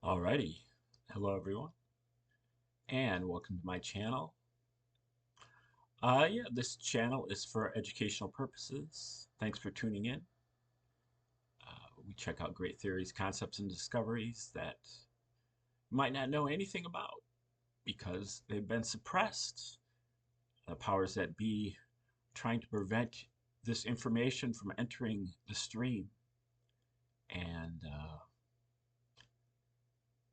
Alrighty, hello everyone, and welcome to my channel. Yeah, this channel is for educational purposes. Thanks for tuning in. We check out great theories, concepts, and discoveries that you might not know anything about because they've been suppressed. The powers that be trying to prevent this information from entering the stream. And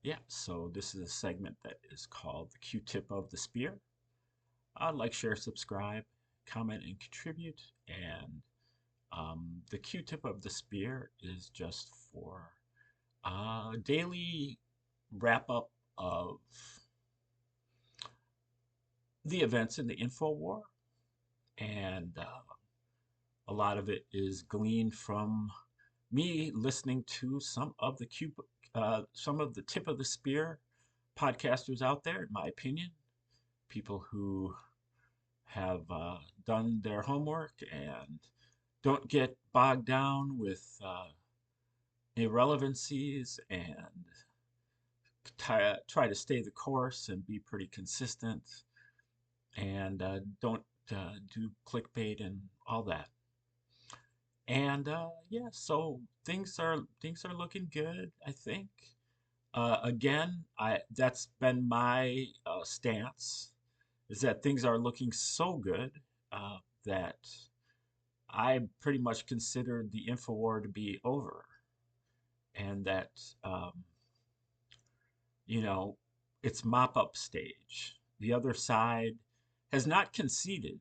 yeah, so this is a segment that is called the Q-tip of the spear. Like, share, subscribe, comment, and contribute. And the Q-tip of the spear is just for daily wrap up of the events in the info war, and a lot of it is gleaned from me listening to some of the tip of the spear podcasters out there, in my opinion, people who have done their homework and don't get bogged down with irrelevancies and try to stay the course and be pretty consistent and don't do clickbait and all that. And yeah, so things are looking good, I think. Again, I that's been my stance, is that things are looking so good that I pretty much considered the Infowar to be over, and that you know it's mop-up stage. The other side has not conceded,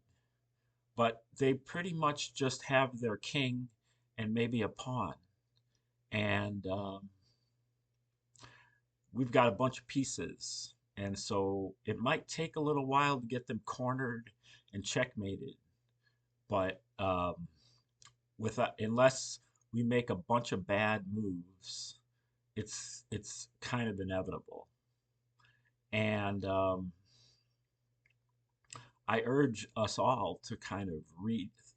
but they pretty much just have their king and maybe a pawn, and we've got a bunch of pieces, and so it might take a little while to get them cornered and checkmated, but unless we make a bunch of bad moves, it's kind of inevitable. And I urge us all to kind of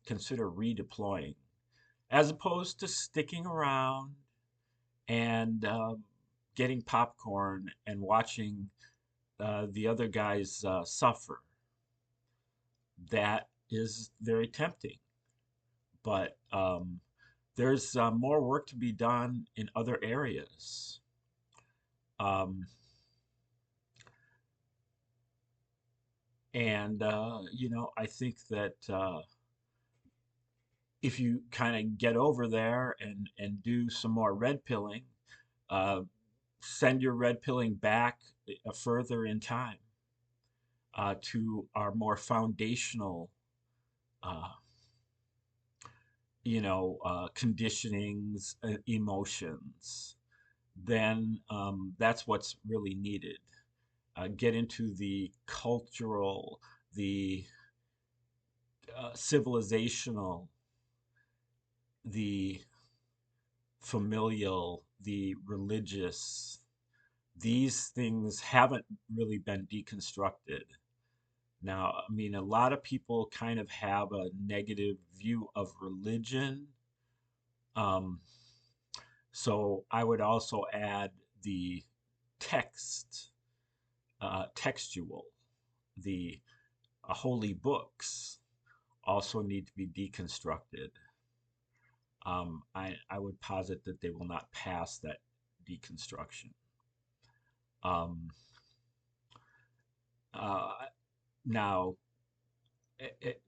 consider redeploying, as opposed to sticking around and getting popcorn and watching the other guys suffer. That is very tempting, but there's more work to be done in other areas. Um, and I think that if you kind of get over there and do some more red pilling, uh, send your red pilling back further in time to our more foundational, uh, conditionings, emotions, then that's what's really needed. Get into the cultural, the civilizational, the familial, the religious. These things haven't really been deconstructed. Now, I mean, a lot of people kind of have a negative view of religion. Um, so I would also add the text, textual, the holy books also need to be deconstructed. I would posit that they will not pass that deconstruction. Um, uh, Now, it, it,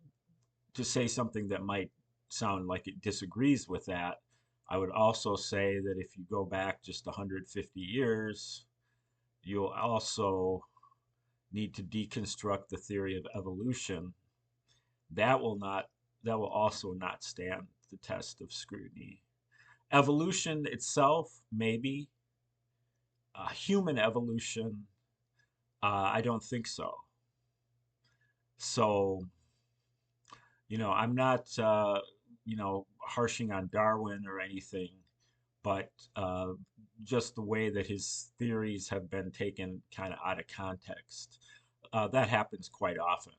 to say something that might sound like it disagrees with that, I would also say that if you go back just 150 years, you'll also need to deconstruct the theory of evolution. That will not, that will also not stand the test of scrutiny. Evolution itself, maybe. Human evolution, I don't think so. So, I'm not, harshing on Darwin or anything, but just the way that his theories have been taken kind of out of context. That happens quite often,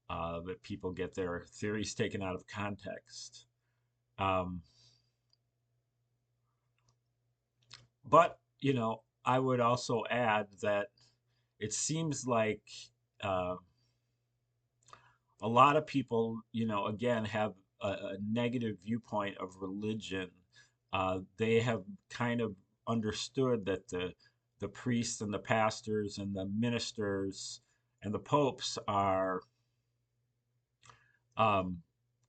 that people get their theories taken out of context. Um, but, I would also add that it seems like uh, a lot of people, again, have a negative viewpoint of religion. They have kind of understood that the priests and the pastors and the ministers and the popes are um,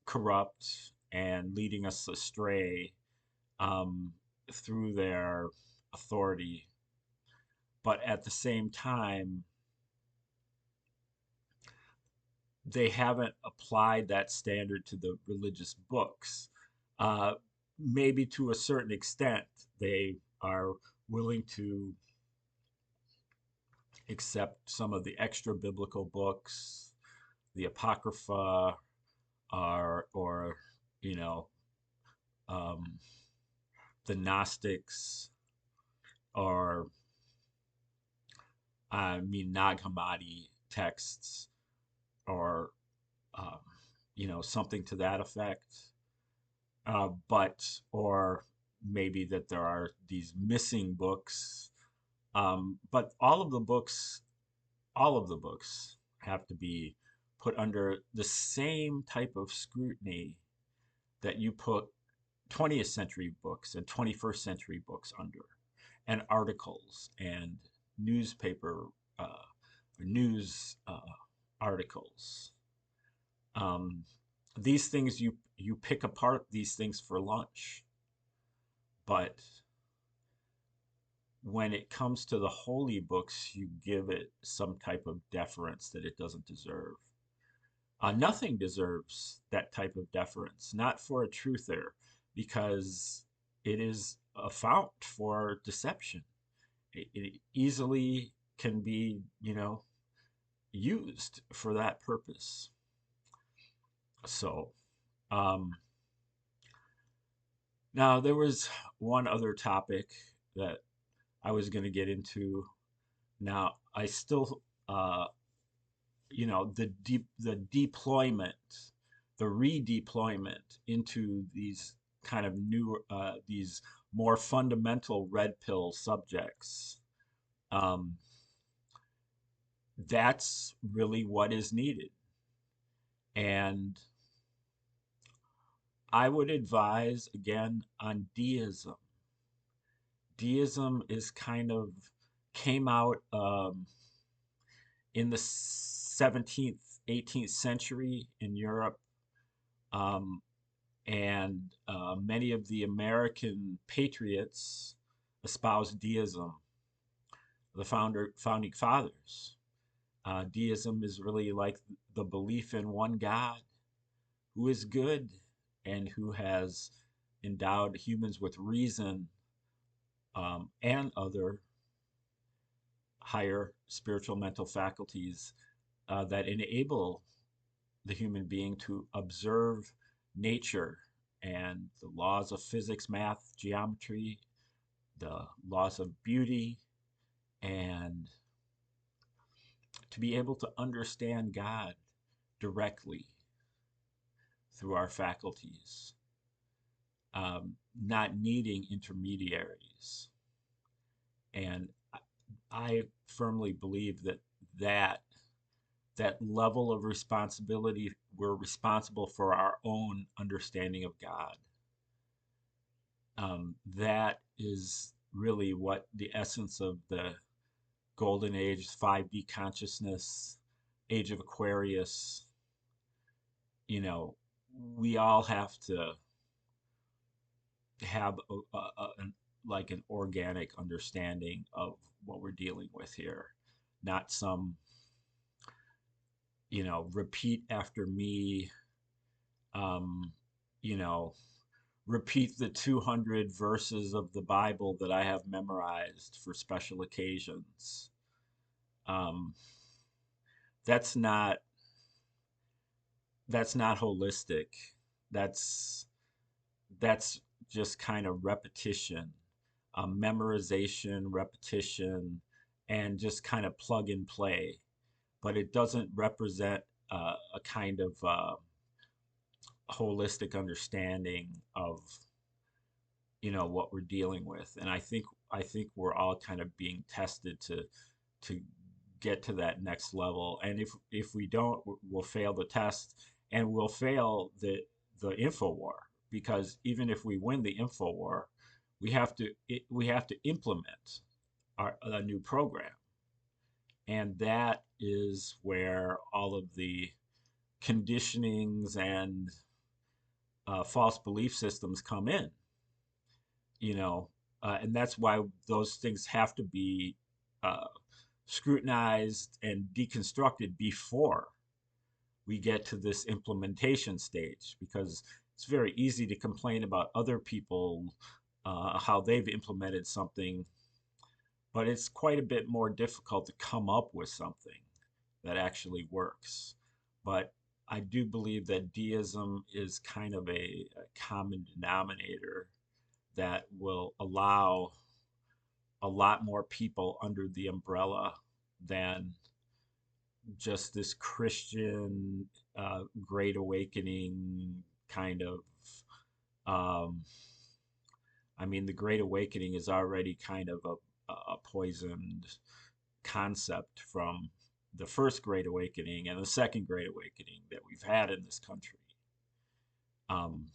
corrupt and leading us astray um, through their authority. But at the same time, they haven't applied that standard to the religious books. Uh, Maybe to a certain extent, they are willing to accept some of the extra biblical books, the Apocrypha, or you know, um, the Gnostics, or I mean, Nag Hammadi texts, or um, something to that effect. Or maybe that there are these missing books. But all of the books have to be put under the same type of scrutiny that you put 20th century books and 21st century books under, and articles and newspaper news articles. Um, these things you pick apart these things for lunch, but when it comes to the holy books, you give it some type of deference that it doesn't deserve. Nothing deserves that type of deference, not for a truther, because it is a fount for deception. It easily can be, used for that purpose. So, um, now there was one other topic that I was going to get into. Now, I still, the deployment, the redeployment into these kind of these more fundamental red pill subjects. Um, that's really what is needed. And I would advise again on deism. Deism is kind of came out in the 17th, 18th century in Europe. Um, and many of the American patriots espoused deism, the founding fathers. Deism is really like the belief in one God who is good and who has endowed humans with reason and other higher spiritual mental faculties that enable the human being to observe nature and the laws of physics, math, geometry, the laws of beauty, and to be able to understand God directly through our faculties, not needing intermediaries. And I firmly believe that that level of responsibility, we're responsible for our own understanding of God. That is really what the essence of the golden age, 5D consciousness, age of Aquarius, you know, we all have to have like an organic understanding of what we're dealing with here, not some, repeat after me, um, you know, repeat the 200 verses of the Bible that I have memorized for special occasions. Um, that's not that's not holistic. That's that's just kind of repetition, memorization, repetition, and just kind of plug and play. But it doesn't represent a kind of holistic understanding of what we're dealing with. And I think we're all kind of being tested to get to that next level. And if we don't, we'll fail the test, and we'll fail the info war, because even if we win the info war, we have to implement a new program, and that is where all of the conditionings and false belief systems come in. you know, and that's why those things have to be uh, scrutinized and deconstructed before we get to this implementation stage, because it's very easy to complain about other people, how they've implemented something, but it's quite a bit more difficult to come up with something that actually works. But I do believe that deism is kind of a common denominator that will allow a lot more people under the umbrella than just this Christian Great Awakening kind of. Um, I mean, the Great Awakening is already kind of a poisoned concept from the first Great Awakening and the second Great Awakening that we've had in this country. Um,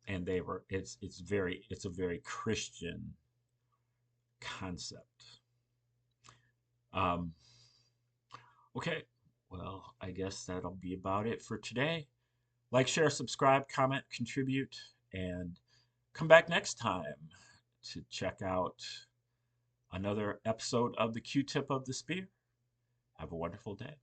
and it's a very Christian concept. Um, okay, well, I guess that'll be about it for today. Like, share, subscribe, comment, contribute, and come back next time to check out another episode of the Q-Tip of the Spear. Have a wonderful day.